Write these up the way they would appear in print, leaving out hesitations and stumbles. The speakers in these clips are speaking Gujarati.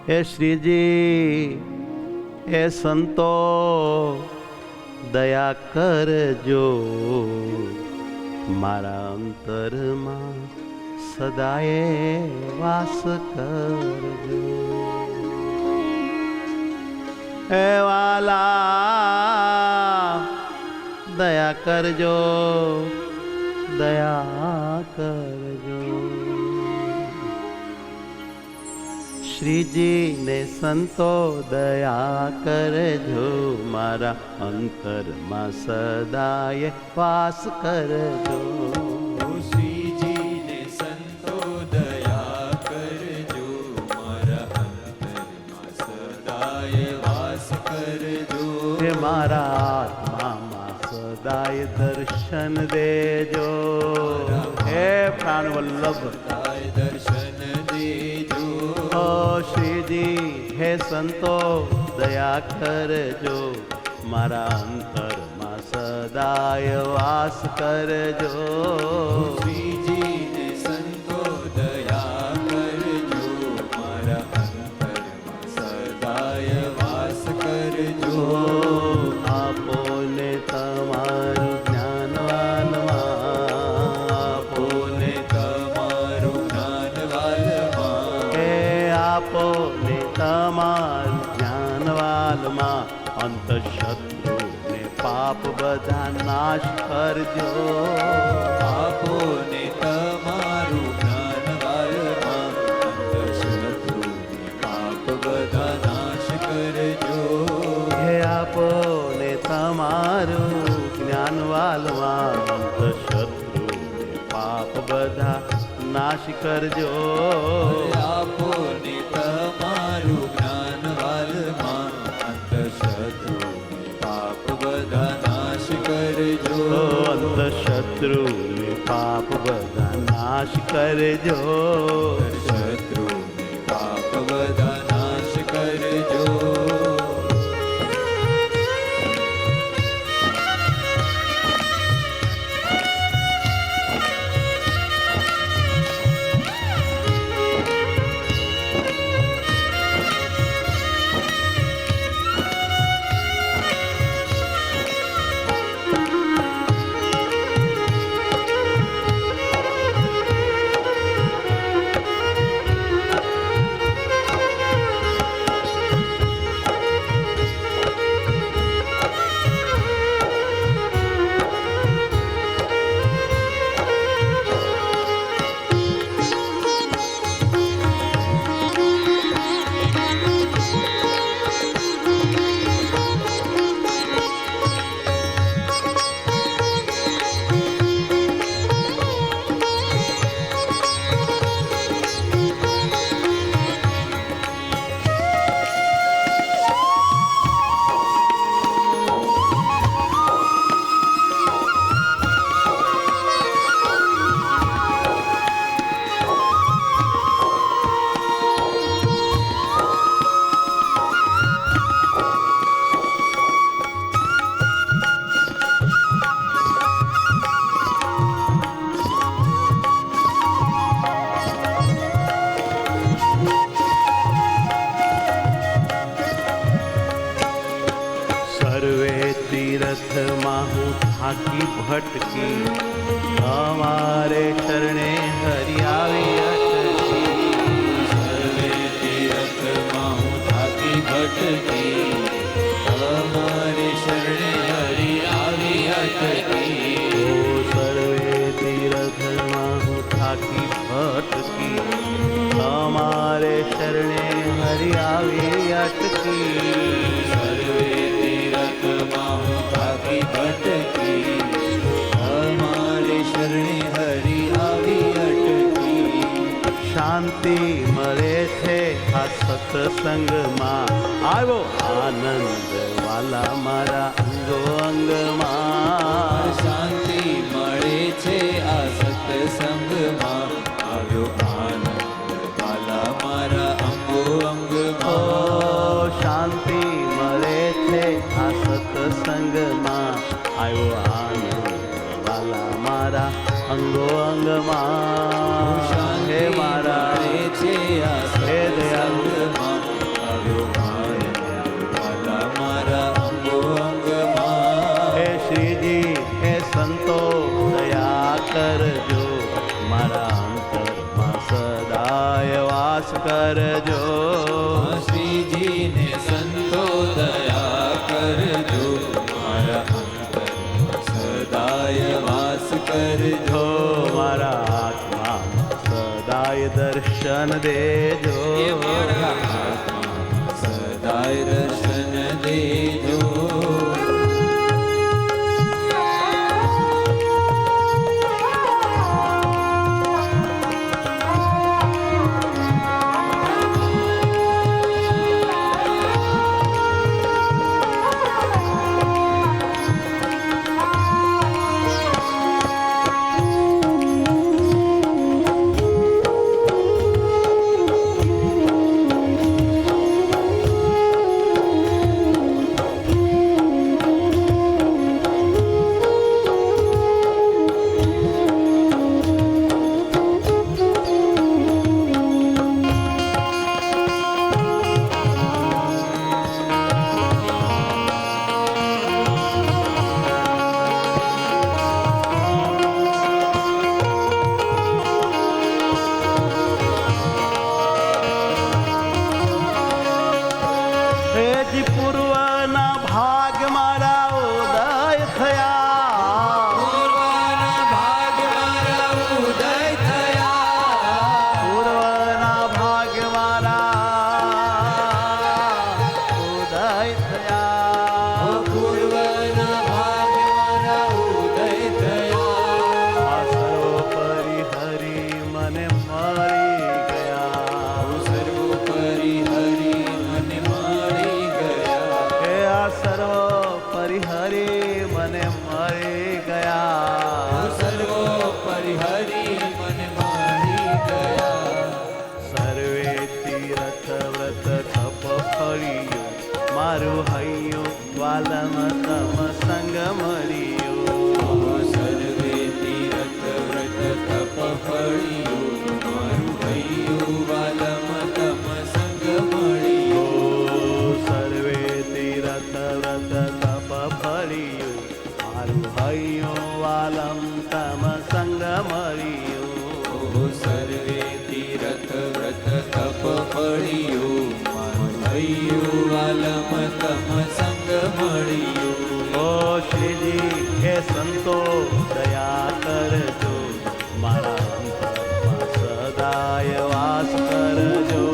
હે શ્રીજી હે સંતો દયા કરજો મારા અંતરમાં સદાય વાસ કરજો. હે વાલા દયા કરજો દયા કરજો. શ્રીજી ને સંતો દયા કરજો મારા અંતરમાં સદાય વાસ કરજો. શ્રીજી ને સંતો દયા કરજો મારા અંતરમાં સદાય વાસ કરજો. હે મારા આત્મામાં સદાય દર્શન દેજો. હે પ્રાણ વલ્લભ દર્શન દેજો. ઓ શ્રીજી હે સંતો દયા કરજો મારા અંતરમાં સદાય વાસ કરજો. શ્રીજી ને સંતો દયા કરજો મારા અંતરમાં સદાય વાસ કરજો. આપો ને તમારું જ્ઞાન વાલમાં, આપો ને તમારું જ્ઞાન વાલમાં. હે આપો ને તમારું જ્ઞાન વાલમાં અંતઃશત્રુ ને પાપ બધા નાશ કરજો. આપો ને તમારું જ્ઞાન વાલમાં અંતઃશત્રુ ને પાપ બધા નાશ કરજો. હે આપો ને તમારું જ્ઞાન વાલમાં અંતઃશત્રુ ને પાપ બધા નાશ કરજો. આપો ને તમારું જ્ઞાન વાલમાં અંતઃશત્રુ ને પાપ બધા નાશ કરજો. અંતઃશત્રુ ને પાપ બધા નાશ કરજો. શત્રુ ને પાપ બધા નાશ કરજો. તીર્થમાં હું થાકી ભટકી અમારે શરણે હરિ આવી અટકી. સર્વે તીર્થમાં હું થાકી ભટકી અમારે શરણે હરિ આવી અટકી. ઓ સર્વે તીર્થમાં હું થાકી ભટકી અમારે શરણે હરિ આવી અટકી. સર્વે તીર્થમાં હું થાકી ભટકી અમારે શરણે હરિ આવી અટકી. શાંતિ મળે છે આ સત્સંગમાં આવ્યો આનંદ વાલા મારા અંગો અંગમાં. શાંતિ મળે છે આ સત્સંગમાં આવ્યો આનંદ વાલા મારા અંગો અંગમાં. શાંતિ મળે છે આ સત્સંગમાં આવ્યો આનંદ વાલા મારા અંગો અંગમાં. હે મારા છે આ હે દયાળુ સત્સંગમાં કરજો. શ્રીજીને સંતો દયા કરજો, મારા અંતરમાં સદાય વાસ કરજો. જો મારા આત્મા સદાય દર્શન દેજો. મારા આત્મામાં સદાય દર્શન દેજો. હેજી પૂર્વના ભાગ મારા ઉદય થયા. પૂર્વના ભાગ મારા ઉદય થયા. પૂર્વના ભાગ મારા ઉદય થયા. પૂર્વના ભાગ મારા ઉદય થયા. આ સર્વોપરી હરિ મને મળી ગયા. સર્વોપરી હરિ મને મળી ગયા. હે આ સર્વોપરી હરિ મને મળી ગયા. સર્વોપરી હરિ મને મળી ગયા. સર્વે તીર્થ વ્રત તપ ફળિયું મારું હૈયું વાલમ તમ સંગ મળ્યું. સર્વે તીર્થ વ્રત તપ ફળિયું મારું હૈયું વાલમ તમ સંગ મળ્યું. સર્વે તીર્થ વ્રત તપ ફળિયું મારું હૈયું વાલમ તમ સંગ મળ્યું. સર્વે તીર્થ વ્રત તપ ફળિયું મારું હૈયું વાલમ તમ સંગ મળ્યું. ઓ શ્રીજી હે સંતો દયા કરજો, મારા અંતરમાં સદાય વાસ કરજો.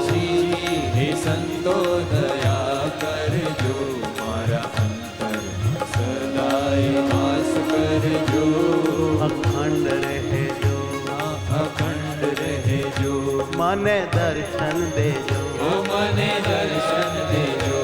શ્રીજી હે સંતો દયા કરજો, મારા અંતરમાં સદાય વાસ કરજો. અખંડ રહેજો, અખંડ રહેજો, મને દર્શન દેજો. ઓ મને દર્શન દેજો.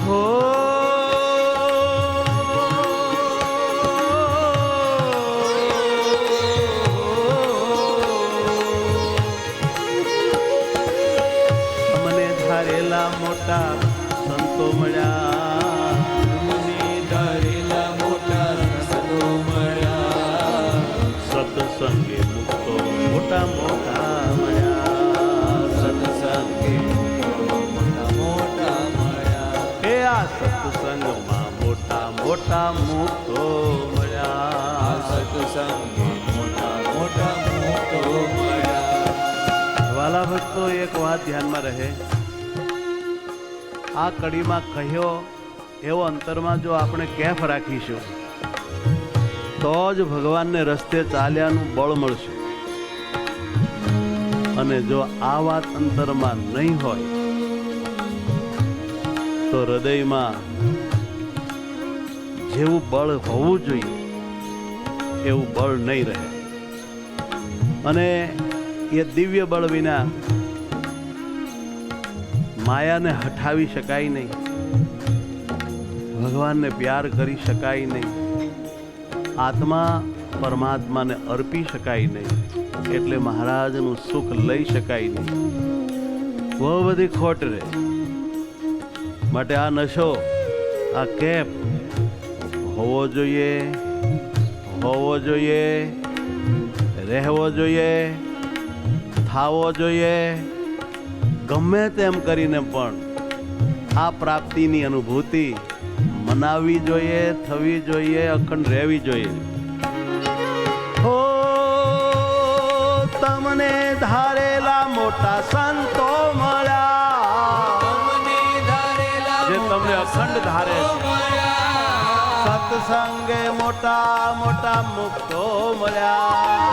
હો મને ધારેલા મોટા સંતો મળ્યા. મને ધારેલા મોટા સંતો મળ્યા. સત્સંગે મુક્તો મોટા મોટા મળ્યા. સત્સંગે મોટા મોટા મળ્યા. હે આ સત્સંગમાં મોટા મોટા મુક્તો આ મળ્યા. સત્સંગે મોટા મોટા મુક્તો મળ્યા. વાલા ભક્તો, એક વાત ધ્યાનમાં રહે. આ કડીમાં કહ્યો એવો અંતરમાં જો આપણે કેફ રાખીશું તો જ ભગવાનને રસ્તે ચાલ્યાનું બળ મળશે. અને જો આ વાત અંતરમાં નહીં હોય તો હૃદયમાં જેવું બળ હોવું જોઈએ એવું બળ નહીં રહે. અને એ દિવ્ય બળ વિના માયાને હટાવી શકાય નહીં, ભગવાનને પ્યાર કરી શકાય નહીં, આત્મા પરમાત્માને અર્પી શકાય નહીં, એટલે મહારાજનું સુખ લઈ શકાય નહીં. બહુ બધી ખોટ રહે. માટે આ નશો, આ કેપ હોવો જોઈએ, હોવો જોઈએ, રહેવો જોઈએ, થાવો જોઈએ, ગમે તેમ કરીને પણ આ પ્રાપ્તિની અનુભૂતિ મનાવવી જોઈએ, થવી જોઈએ, અખંડ રહેવી જોઈએ. હો તમને ધારેલા મોટા સંતો મળ્યા, જે તમને અખંડ ધારે છે. સત્સંગે મોટા મોટા મુક્તો મળ્યા,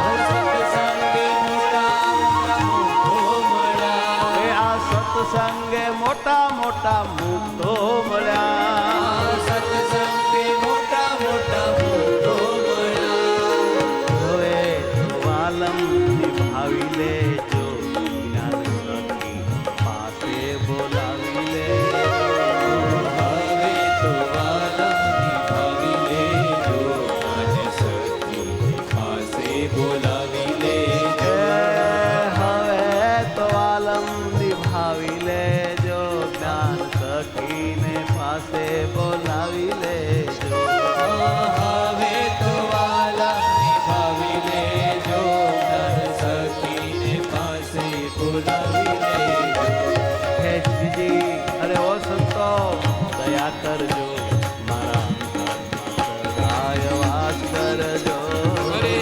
આ સત્સંગે મોટા મોટા મુક્તો મળ્યા, સત્સંગે મોટા મોટા મુક્તો મળ્યા. હવે વાલમ નિભાવી લેજો, જ્ઞાન સખી પાસે બોલાવી લેજો. હવે તો વાલમ નિભાવી લેજો, જ્ઞાન સખી પાસે બોલાવી લેજો. હવે તો વાલમ નિભાવી લેજો, જ્ઞાન સખીને પાસે બોલાવી લેજો. હવે તો વાલમ નિભાવી લેજો, જ્ઞાન સખીને પાસે બોલાવી લેજો. હે શ્રીજી, અરે ઓ સંતો, દયા કરજો, મારા અંતરમાં સદાય વાસ કરજો. અરે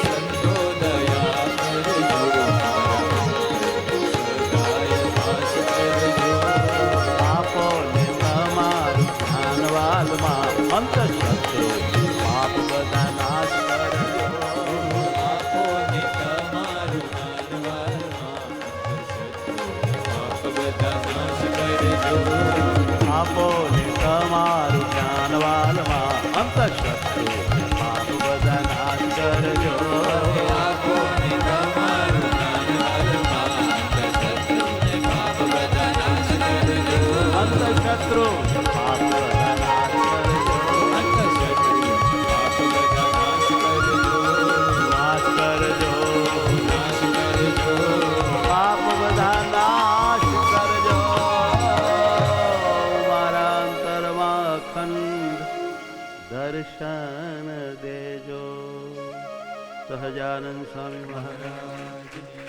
સંતો દયા કરજો, સદાય વાસ કરજો. આપો ને તમારું ધ્યાનવાલમાં અંત શત્રુ પાપ બધા નાશ કરજો. આપો ને તમારું જ્ઞાનવાલમાં પાપ બધા નાશ કરજો. આપો ને તમારું જ્ઞાનવાલમાં અંત શત્રુ પાપ બધા નાશ કરજો. આપો ને તમારું જ્ઞાનવાલમાં શત્રુને પાપ બધા નાશ કરજો. અંત શત્રુ પાપ બધા નાશ કરજો. અંત શત્રુ પાપ બધા નાશ કરજો. નાશ કરજો, નાશ કરજો. પાપ બધા નાશ કરજો. મારા અંતરમાં અખંડ દર્શન દેજો. સહજાનંદ સ્વામી મહારાજ.